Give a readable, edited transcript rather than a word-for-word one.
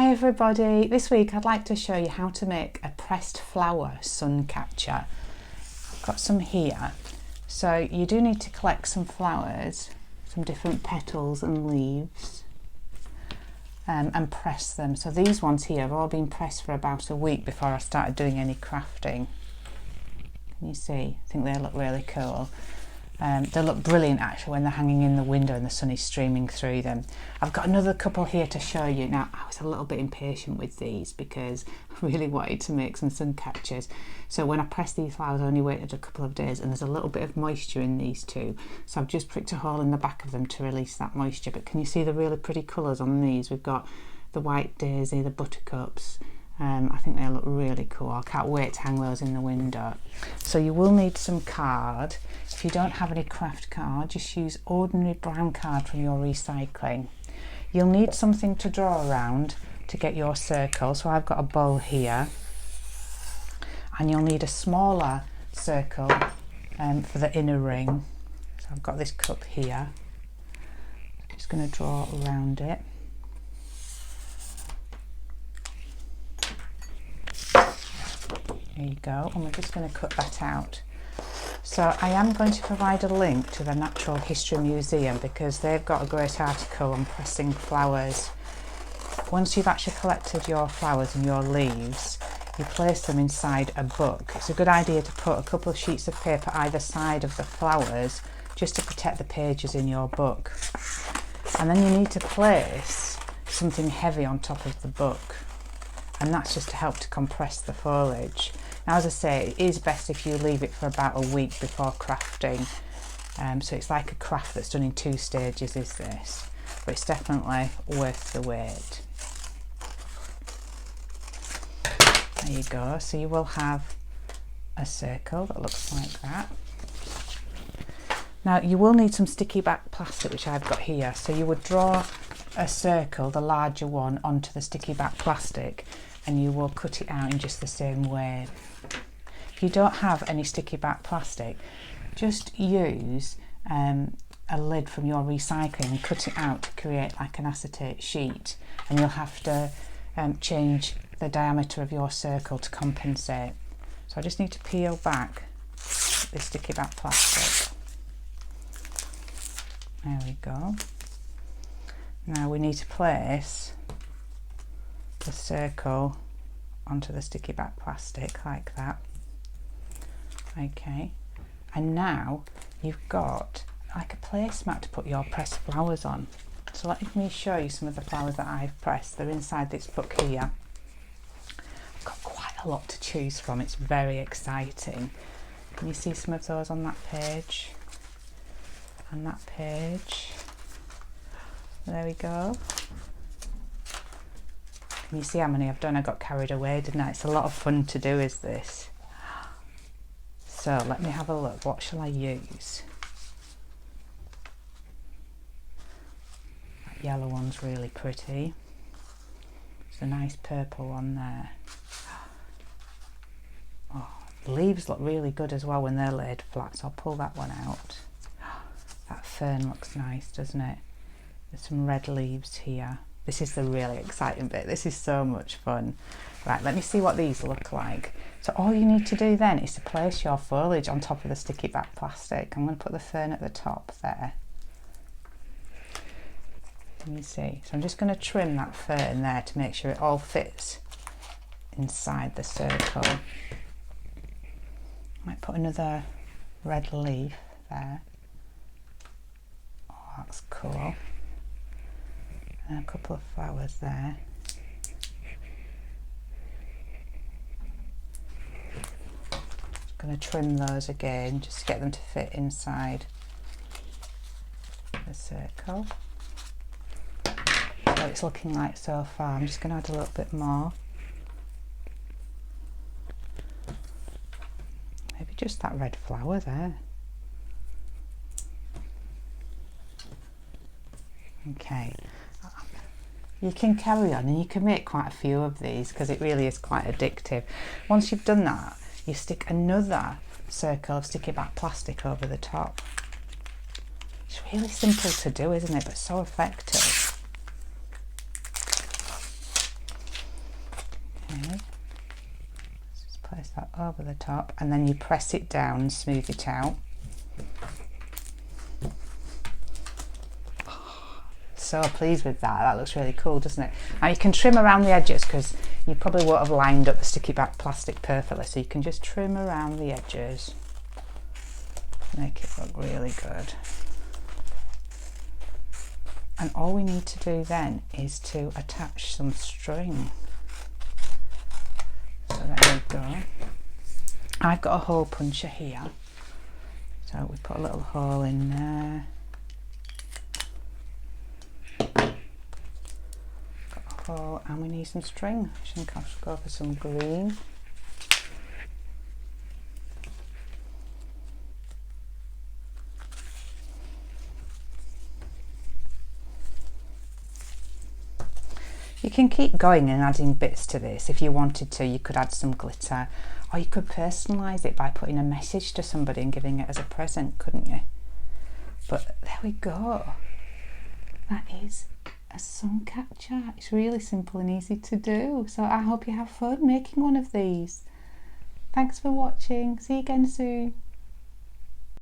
Hi everybody, this week I'd like to show you how to make a pressed flower sun catcher. I've got some here. So you do need to collect some flowers, some different petals and leaves, and press them. So these ones here have all been pressed for about a week before I started doing any crafting. Can you see? I think they look really cool. They look brilliant actually when they're hanging in the window and the sun is streaming through them. I've got another couple here to show you. Now I was a little bit impatient with these because I really wanted to make some sun catchers. So when I pressed these flowers I only waited a couple of days, and there's a little bit of moisture in these two. So I've just pricked a hole in the back of them to release that moisture. But can you see the really pretty colours on these? We've got the white daisy, the buttercups. I think they look really cool. I can't wait to hang those in the window. So you will need some card. If you don't have any craft card, just use ordinary brown card from your recycling. You'll need something to draw around to get your circle. So I've got a bowl here, and you'll need a smaller circle for the inner ring. So I've got this cup here. I'm just going to draw around it. There you go, and we're just going to cut that out. So I am going to provide a link to the Natural History Museum because they've got a great article on pressing flowers. Once you've actually collected your flowers and your leaves, you place them inside a book. It's a good idea to put a couple of sheets of paper either side of the flowers just to protect the pages in your book. And then you need to place something heavy on top of the book, and that's just to help to compress the foliage. Now, as I say, it is best if you leave it for about a week before crafting. So it's like a craft that's done in 2 stages is this, but it's definitely worth the wait. There you go. So you will have a circle that looks like that. Now you will need some sticky back plastic, which I've got here. So you would draw a circle, the larger one, onto the sticky back plastic, and you will cut it out in just the same way. If you don't have any sticky back plastic, just use a lid from your recycling and cut it out to create like an acetate sheet, and you'll have to change the diameter of your circle to compensate. So I just need to peel back this sticky back plastic. There we go. Now we need to place the circle onto the sticky back plastic like that. Okay, and now you've got like a placemat to put your pressed flowers on. So let me show you some of the flowers that I've pressed. They're inside this book here. I've got quite a lot to choose from. It's very exciting. Can you see some of those on that page? On that page. There we go. Can you see how many I've done? I got carried away, didn't I? It's a lot of fun to do, is this? So let me have a look. What shall I use? That yellow one's really pretty. There's a nice purple one there. Oh, the leaves look really good as well when they're laid flat, so I'll pull that one out. That fern looks nice, doesn't it? There's some red leaves here. This is the really exciting bit. This is so much fun. Right, let me see what these look like. So all you need to do then is to place your foliage on top of the sticky back plastic. I'm going to put the fern at the top there. Can you see? So I'm just going to trim that fern there to make sure it all fits inside the circle. Might put another red leaf there. Oh, that's cool. And a couple of flowers there. Just going to trim those again just to get them to fit inside the circle. What it's looking like so far. I'm just going to add a little bit more. Maybe just that red flower there. Okay. You can carry on and you can make quite a few of these because it really is quite addictive. Once you've done that, you stick another circle of sticky back plastic over the top. It's really simple to do, isn't it? But so effective. Okay, let's just place that over the top, and then you press it down and smooth it out. So pleased with that. That looks really cool, doesn't it? Now you can trim around the edges because you probably won't have lined up the sticky back plastic perfectly, so you can just trim around the edges, make it look really good. And all we need to do then is to attach some string. So there we go. I've got a hole puncher here, so we put a little hole in there. And we need some string. I think I'll go for some green. You can keep going and adding bits to this if you wanted to. You could add some glitter, or you could personalise it by putting a message to somebody and giving it as a present, couldn't you? But there we go. That is a sun catcher. It's really simple and easy to do, so I hope you have fun making one of these. Thanks for watching. See you again soon.